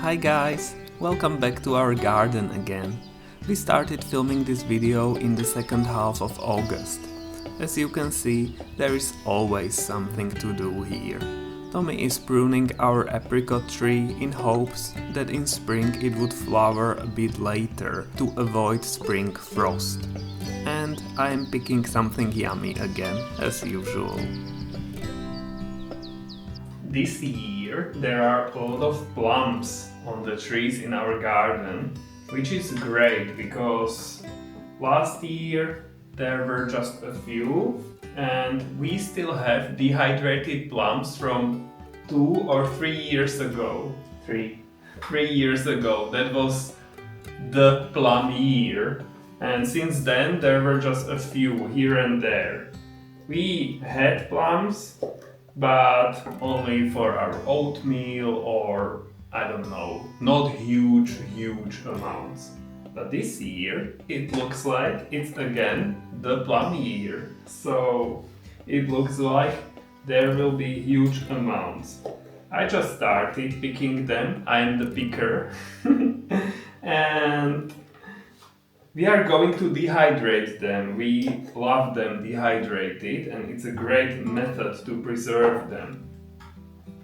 Hi guys, welcome back to our garden again. We started filming this video in the second half of August. As you can see, there is always something to do here. Tommy is pruning our apricot tree in hopes that in spring it would flower a bit later to avoid spring frost. And I am picking something yummy again, as usual. This year there are a lot of plums on the trees in our garden, which is great because last year there were just a few and we still have dehydrated plums from 2 or 3 years ago. 3 years ago. That was the plum year, and since then there were just a few here and there. We had plums, but only for our oatmeal or I don't know, not huge amounts. But this year it looks like it's again the plum year. So it looks like there will be huge amounts. I just started picking them, I'm the picker. And we are going to dehydrate them. We love them dehydrated and it's a great method to preserve them.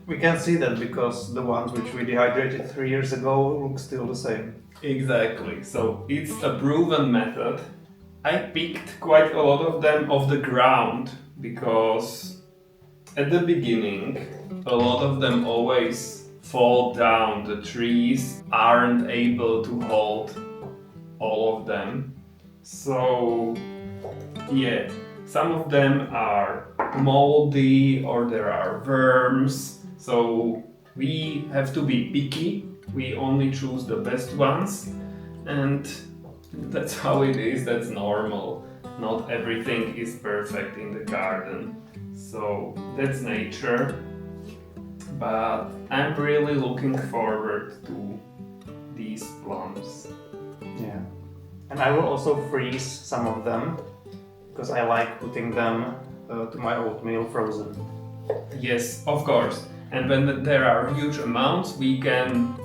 We can see that because the ones which we dehydrated 3 years ago look still the same. Exactly, so it's a proven method. I picked quite a lot of them off the ground because at the beginning a lot of them always fall down. The trees aren't able to hold all of them. So yeah, some of them are moldy or there are worms. So we have to be picky. We only choose the best ones, and that's how it is. That's normal. Not everything is perfect in the garden. So that's nature. But I'm really looking forward to these plums. Yeah. And I will also freeze some of them because I like putting them to my oatmeal frozen. Yes, of course. And when there are huge amounts, we can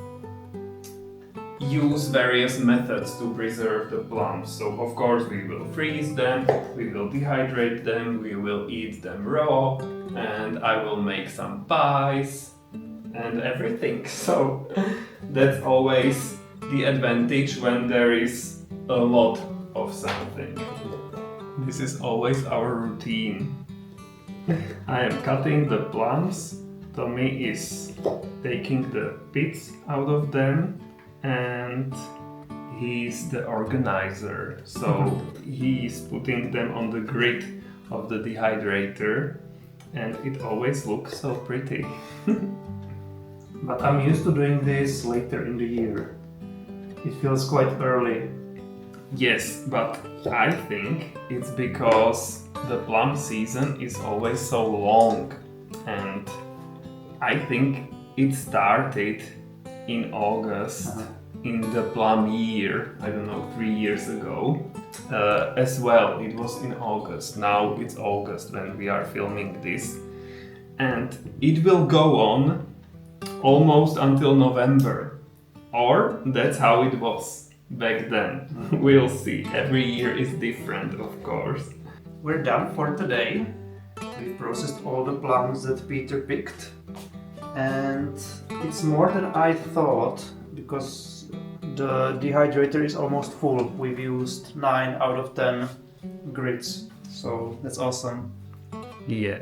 use various methods to preserve the plums. So of course we will freeze them, we will dehydrate them, we will eat them raw, and I will make some pies and everything. So that's always the advantage when there is a lot of something. This is always our routine. I am cutting the plums. Tommy is taking the pits out of them and he's the organizer. So he is putting them on the grid of the dehydrator and it always looks so pretty. But I'm used to doing this later in the year. It feels quite early. Yes, but I think it's because the plum season is always so long, and I think it started in August in the plum year, I don't know, 3 years ago. As well, it was in August. Now it's August when we are filming this, and it will go on almost until November, or that's how it was back then. We'll see. Every year is different, of course. We're done for today. We've processed all the plums that Peter picked. And it's more than I thought because the dehydrator is almost full. We've used 9 out of 10 grids. So that's awesome. Yeah,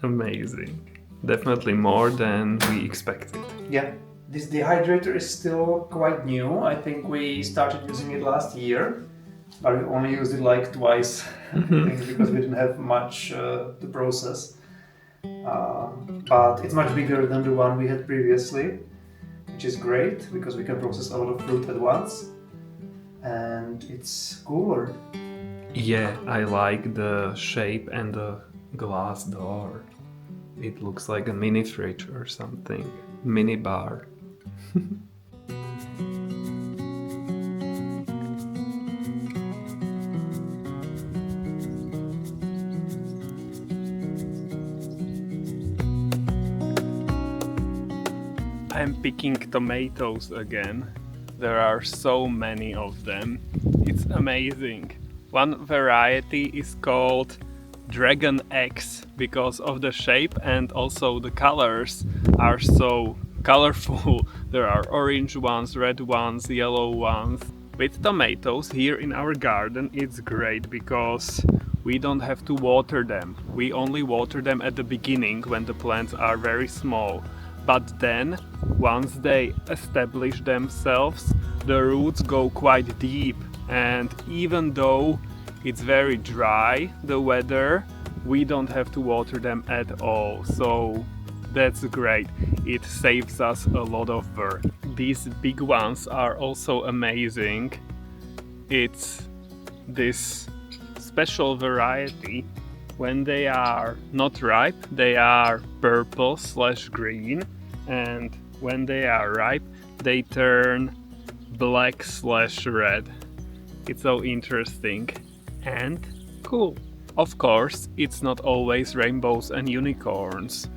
amazing. Definitely more than we expected. Yeah. This dehydrator is still quite new. I think we started using it last year, but we only used it like twice, I think, because we didn't have much to process. But it's much bigger than the one we had previously, which is great because we can process a lot of fruit at once. And it's cooler. Yeah, I like the shape and the glass door. It looks like a mini fridge or something. Mini bar. I'm picking tomatoes again. There are so many of them. It's amazing. One variety is called Dragon X because of the shape, and also the colors are so colorful. There are orange ones, red ones, yellow ones. With tomatoes here in our garden it's great because we don't have to water them. We only water them at the beginning when the plants are very small. But then, once they establish themselves, the roots go quite deep, and even though it's very dry, the weather, we don't have to water them at all. So that's great. It saves us a lot of work. These big ones are also amazing. It's this special variety. When they are not ripe, they are purple/green, and when they are ripe, they turn black/red. It's so interesting and cool. Of course, it's not always rainbows and unicorns.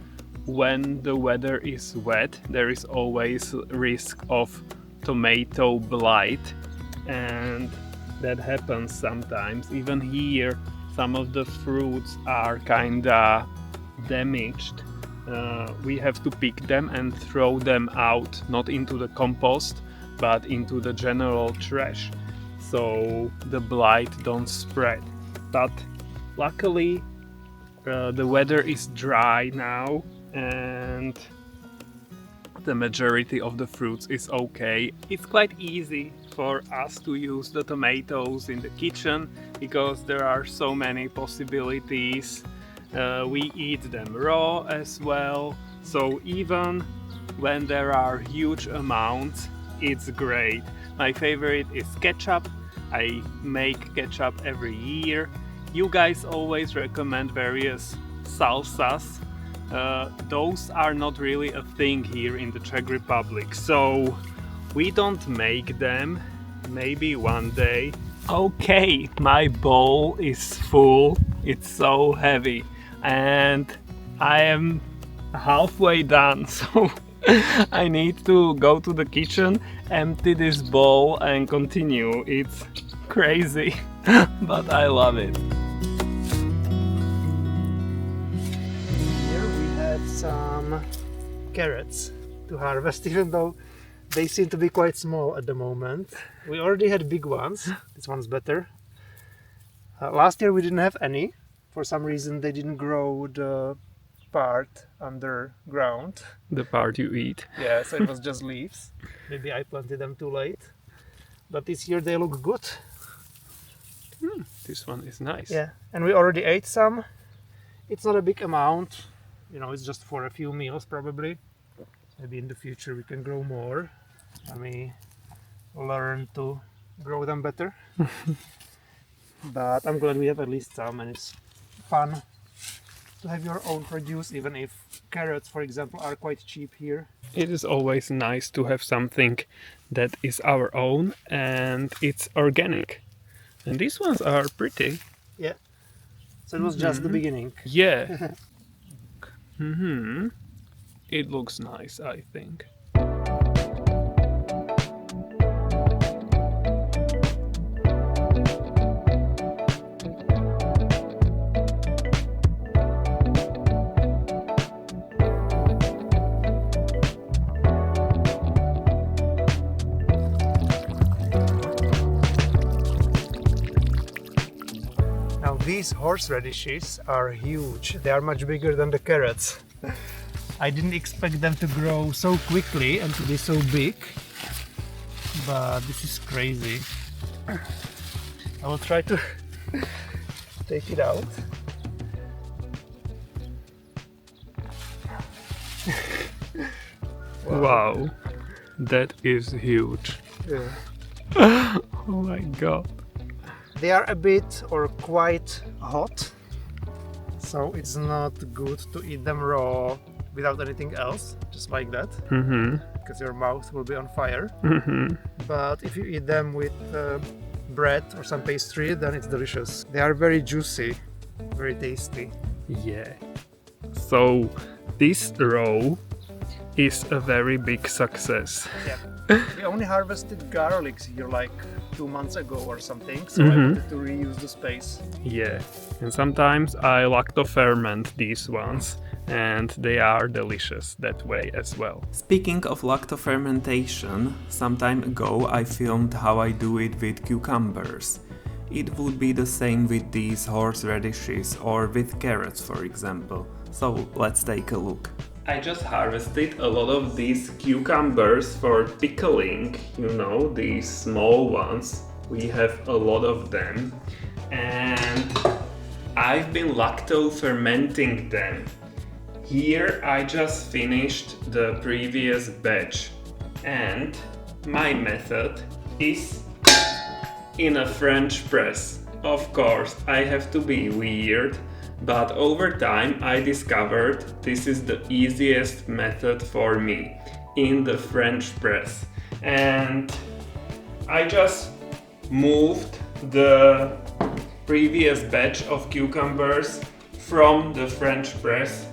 When the weather is wet, there is always risk of tomato blight, and that happens sometimes. Even here, some of the fruits are kinda damaged. We have to pick them and throw them out, not into the compost, but into the general trash, so the blight don't spread. But luckily, the weather is dry now, and the majority of the fruits is okay. It's quite easy for us to use the tomatoes in the kitchen because there are so many possibilities. We eat them raw as well, so even when there are huge amounts, it's great. My favorite is ketchup. I make ketchup every year. You guys always recommend various salsas. Those are not really a thing here in the Czech Republic, so we don't make them. Maybe one day. Okay, my bowl is full. It's so heavy, and I am halfway done, so I need to go to the kitchen, empty this bowl and continue. It's crazy, but I love it. Here we have some carrots to harvest, even though they seem to be quite small at the moment. We already had big ones. This one's better. Last year we didn't have any. For some reason they didn't grow the part underground. The part you eat. Yeah, so it was just leaves. Maybe I planted them too late. But this year they look good. This one is nice. Yeah, and we already ate some. It's not a big amount. You know, it's just for a few meals probably. Maybe in the future we can grow more. Let me learn to grow them better. But I'm glad we have at least some, and it's fun to have your own produce, even if carrots, for example, are quite cheap here. It is always nice to have something that is our own and it's organic. And these ones are pretty. Yeah. So it was just the beginning. Yeah. It looks nice, I think. Now these horseradishes are huge. They are much bigger than the carrots. I didn't expect them to grow so quickly and to be so big, but this is crazy. I will try to take it out. Wow, that is huge. Yeah. Oh my god. They are a bit or quite hot, so it's not good to eat them raw without anything else, just like that, because your mouth will be on fire. But if you eat them with bread or some pastry, then it's delicious. They are very juicy, very tasty. Yeah. So this row is a very big success. Yeah. We only harvested garlics here like 2 months ago or something, so I Mhm. wanted to reuse the space. Yeah, and sometimes I lacto-ferment these ones, and they are delicious that way as well. Speaking of lacto-fermentation, some time ago I filmed how I do it with cucumbers. It would be the same with these horseradishes or with carrots, for example. So let's take a look. I just harvested a lot of these cucumbers for pickling, you know, these small ones. We have a lot of them. And I've been lacto-fermenting them. Here I just finished the previous batch. And my method is in a French press. Of course, I have to be weird, but over time I discovered this is the easiest method for me, in the French press. And I just moved the previous batch of cucumbers from the French press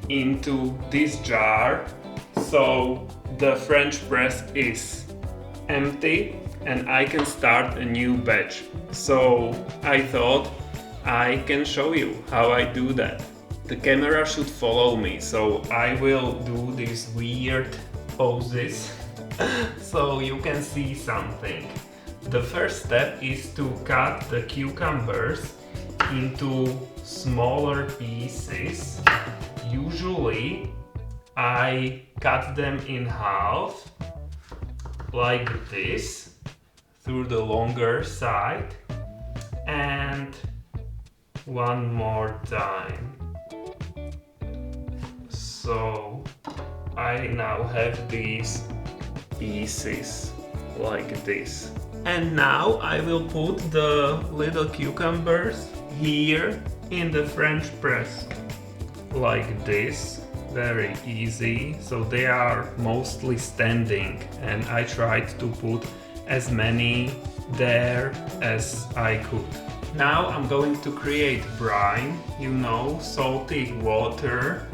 into this jar, so the French press is empty and I can start a new batch. So I thought I can show you how I do that. The camera should follow me, so I will do these weird poses so you can see something. The first step is to cut the cucumbers into smaller pieces. Usually I cut them in half like this through the longer side, and one more time. So I now have these pieces like this. And now I will put the little cucumbers here in the French press like this. Very easy. So they are mostly standing, and I tried to put as many there as I could. Now I'm going to create brine, you know, salty water.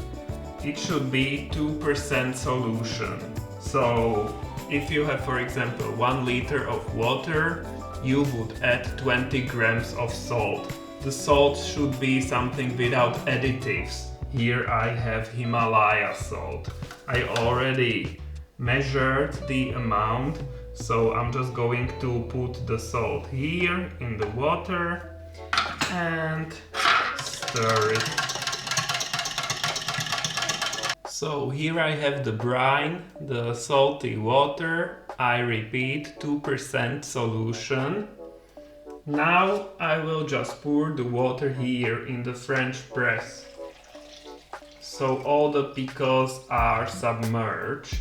It should be 2% solution. So if you have, for example, 1 liter of water, you would add 20 grams of salt. The salt should be something without additives. Here I have Himalaya salt. I already measured the amount, so I'm just going to put the salt here in the water and stir it. So here I have the brine, the salty water. I repeat, 2% solution. Now I will just pour the water here in the French press. So all the pickles are submerged.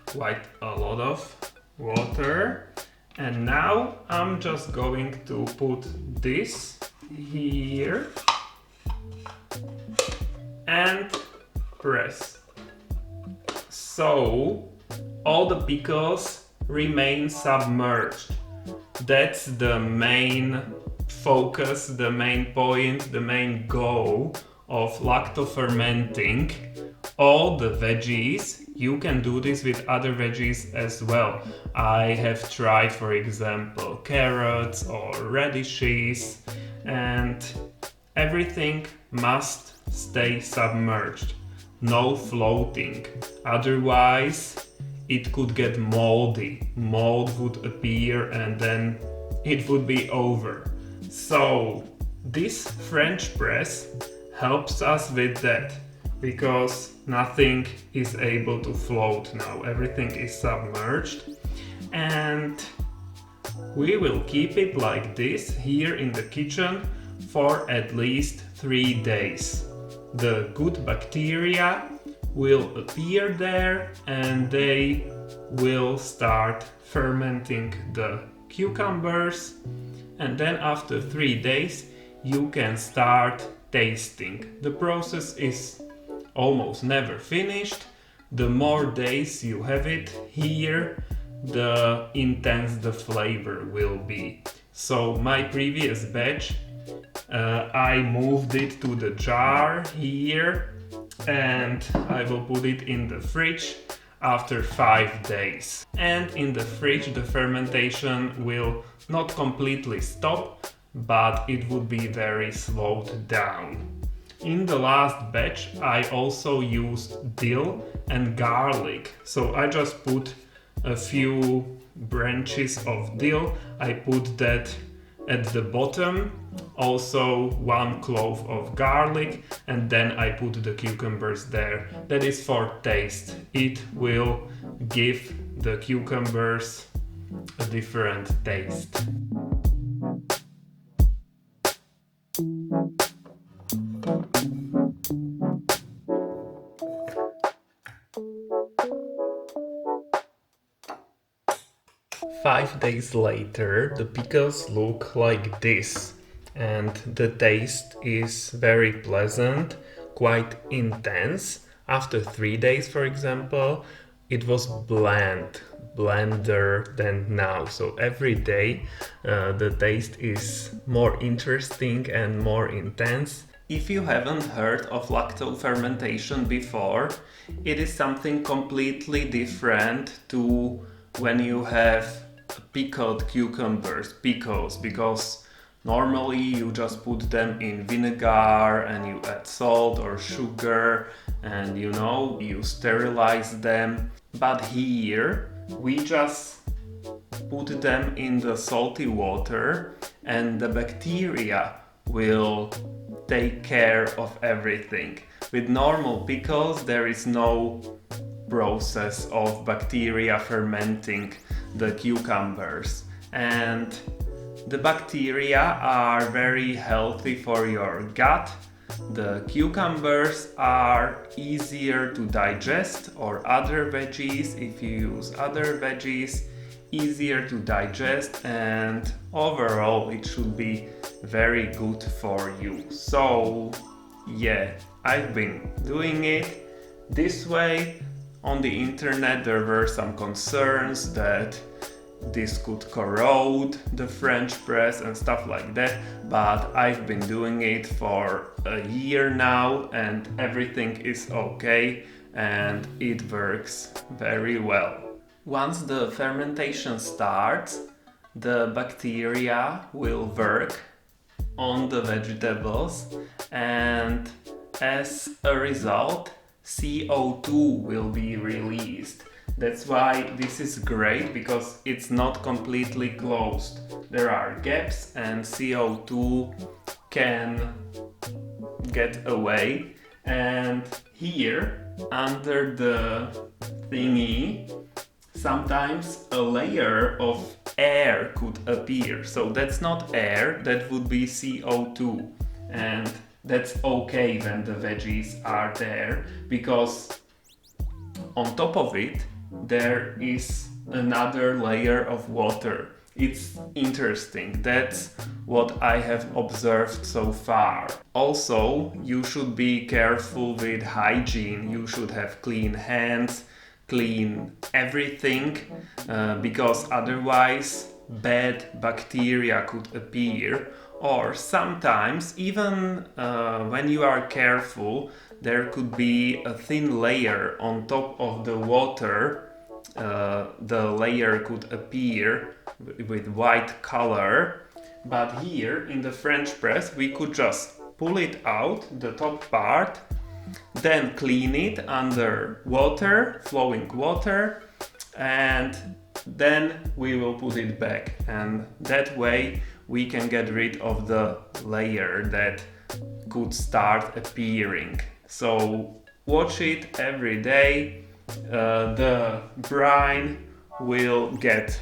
Quite a lot of water. And now I'm just going to put this here and press. So all the pickles remain submerged. That's the main focus, the main point, the main goal of lacto-fermenting. All the veggies, you can do this with other veggies as well. I have tried, for example, carrots or radishes, and everything must stay submerged. No floating. Otherwise, it could get moldy. Mold would appear and then it would be over. So this French press helps us with that, because nothing is able to float now. Everything is submerged, and we will keep it like this here in the kitchen for at least 3 days. The good bacteria will appear there and they will start fermenting the cucumbers, and then after 3 days you can start tasting. The process is almost never finished. The more days you have it here, the intense the flavor will be. So my previous batch, I moved it to the jar here, and I will put it in the fridge after 5 days. And in the fridge the fermentation will not completely stop, but it would be very slowed down. In the last batch I also used dill and garlic, so I just put a few branches of dill, I put that at the bottom, also 1 clove of garlic, and then I put the cucumbers there. That is for taste. It will give the cucumbers a different taste. Five days later, the pickles look like this, and the taste is very pleasant, quite intense. After 3 days, for example, it was blander than now. So every day the taste is more interesting and more intense. If you haven't heard of lacto-fermentation before, it is something completely different to when you have pickled cucumbers, pickles, because normally you just put them in vinegar and you add salt or sugar and you sterilize them. But here we just put them in the salty water and the bacteria will take care of everything. With normal pickles there is no process of bacteria fermenting the cucumbers, and the bacteria are very healthy for your gut. The cucumbers are easier to digest, or other veggies, if you use other veggies, easier to digest, and overall it should be very good for you. So yeah, I've been doing it this way. On the internet there were some concerns that this could corrode the French press and stuff like that, but I've been doing it for a year now and everything is okay and it works very well. Once the fermentation starts, the bacteria will work on the vegetables, and as a result CO2 will be released. That's why this is great, because it's not completely closed. There are gaps and CO2 can get away. And here under the thingy sometimes a layer of air could appear. So that's not air, that would be CO2. And that's okay when the veggies are there, because on top of it there is another layer of water. It's interesting. That's what I have observed so far. Also, you should be careful with hygiene. You should have clean hands, clean everything, because otherwise bad bacteria could appear. Or sometimes, even when you are careful, there could be a thin layer on top of the water. The layer could appear with white color. But here in the French press we could just pull it out, the top part, then clean it under water, flowing water, and then we will put it back, and that way we can get rid of the layer that could start appearing. So watch it every day. The brine will get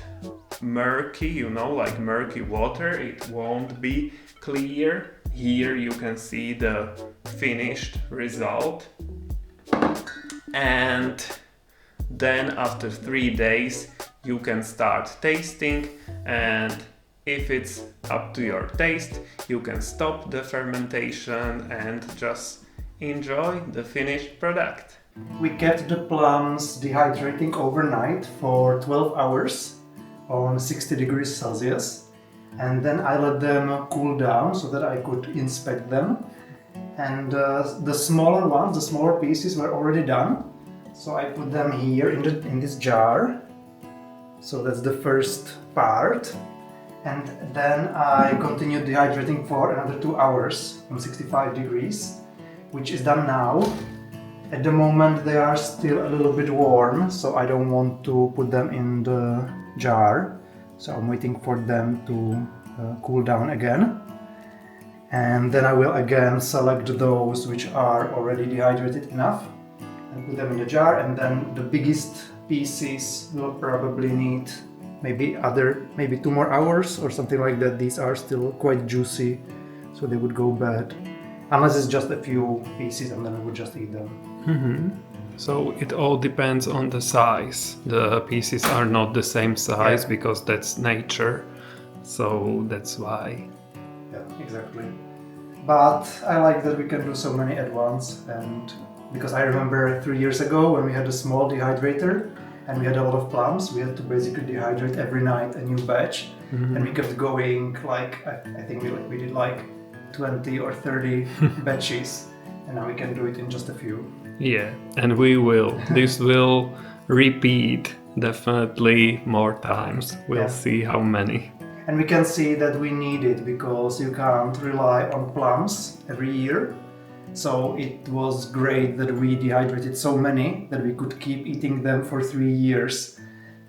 murky, like murky water. It won't be clear. Here you can see the finished result. And then after 3 days you can start tasting, and if it's up to your taste, you can stop the fermentation and just enjoy the finished product. We kept the plums dehydrating overnight for 12 hours on 60 degrees Celsius, and then I let them cool down so that I could inspect them. and the smaller ones, the smaller pieces were already done. So I put them here in this jar. So that's the first part. And then I continued dehydrating for another 2 hours on 65 degrees, which is done now. At the moment they are still a little bit warm, so I don't want to put them in the jar. So I'm waiting for them to cool down again. And then I will again select those which are already dehydrated enough and put them in the jar, and then the biggest pieces will probably need maybe 2 more hours or something like that. These are still quite juicy, so they would go bad. Unless it's just a few pieces and then I would just eat them. Mm-hmm. So it all depends on the size. The pieces are not the same size because that's nature. So that's why. Yeah, exactly. But I like that we can do so many at once, and because I remember 3 years ago when we had a small dehydrator and we had a lot of plums, we had to basically dehydrate every night a new batch, and we kept going like I think we did like 20 or 30 batches, and now we can do it in just a few. Yeah, and we will. This will repeat definitely more times. We'll see how many. And we can see that we need it because you can't rely on plums every year. So it was great that we dehydrated so many that we could keep eating them for 3 years.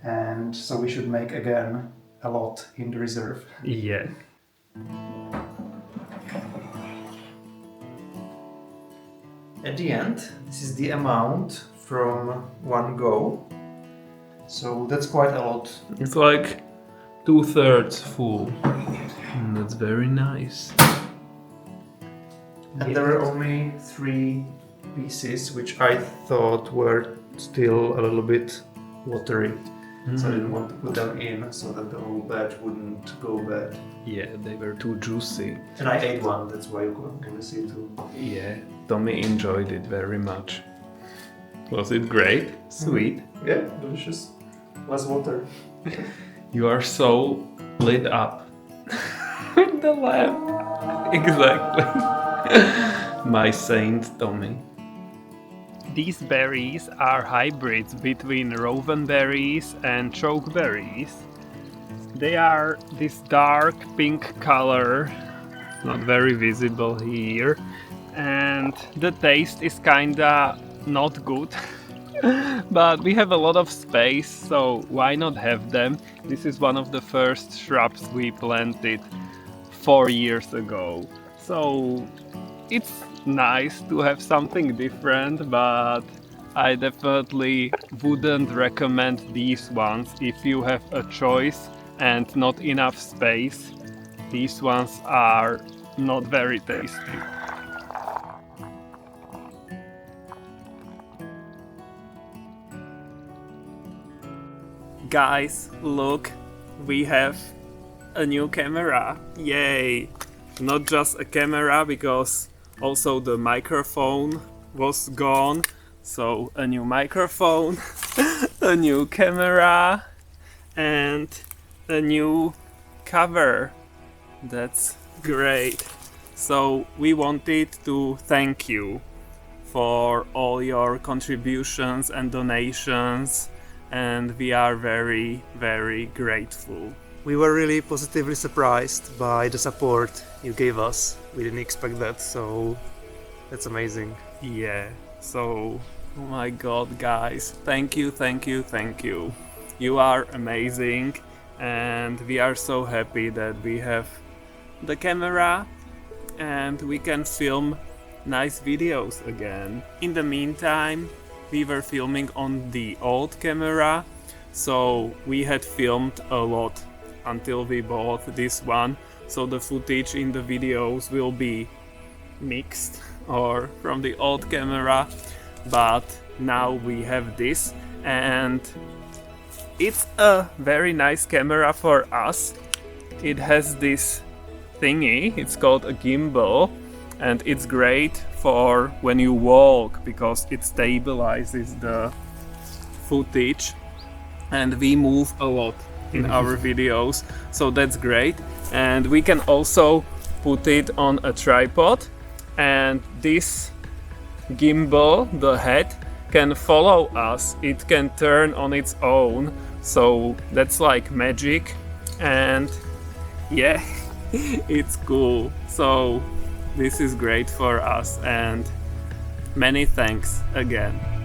And so we should make again a lot in the reserve. Yeah. At the end, this is the amount from one go. So that's quite a lot. It's like 2/3 full. That's very nice. And there were only 3 pieces which I thought were still a little bit watery. So I didn't want to put them in so that the whole batch wouldn't go bad. Yeah, they were too juicy. And I ate one, that's why you can only see 2. Yeah, Tommy enjoyed it very much. Was it great? Sweet? Yeah, delicious. Less water. You are so lit up with the lamp. Exactly. My saint Tommy. These berries are hybrids between rowan berries and chokeberries. They are this dark pink color, not very visible here, and the taste is kinda not good. But we have a lot of space, so why not have them? This is one of the first shrubs we planted 4 years ago. So it's nice to have something different, but I definitely wouldn't recommend these ones if you have a choice and not enough space. These ones are not very tasty. Guys, look, we have a new camera. Yay! Not just a camera, because also the microphone was gone. So a new microphone, a new camera, and a new cover. That's great. So we wanted to thank you for all your contributions and donations, and we are very, very grateful. We were really positively surprised by the support you gave us. We didn't expect that, so that's amazing. Yeah, so, oh my god, guys, thank you, thank you, thank you. You are amazing, and we are so happy that we have the camera and we can film nice videos again. In the meantime, we were filming on the old camera, so we had filmed a lot until we bought this one, so the footage in the videos will be mixed or from the old camera, but now we have this, and it's a very nice camera for us. It has this thingy, it's called a gimbal, and it's great for when you walk because it stabilizes the footage, and we move a lot in our videos, so that's great. And we can also put it on a tripod, and this gimbal, the head, can follow us. It can turn on its own, so that's like magic. And yeah, it's cool. So this is great for us, and many thanks again.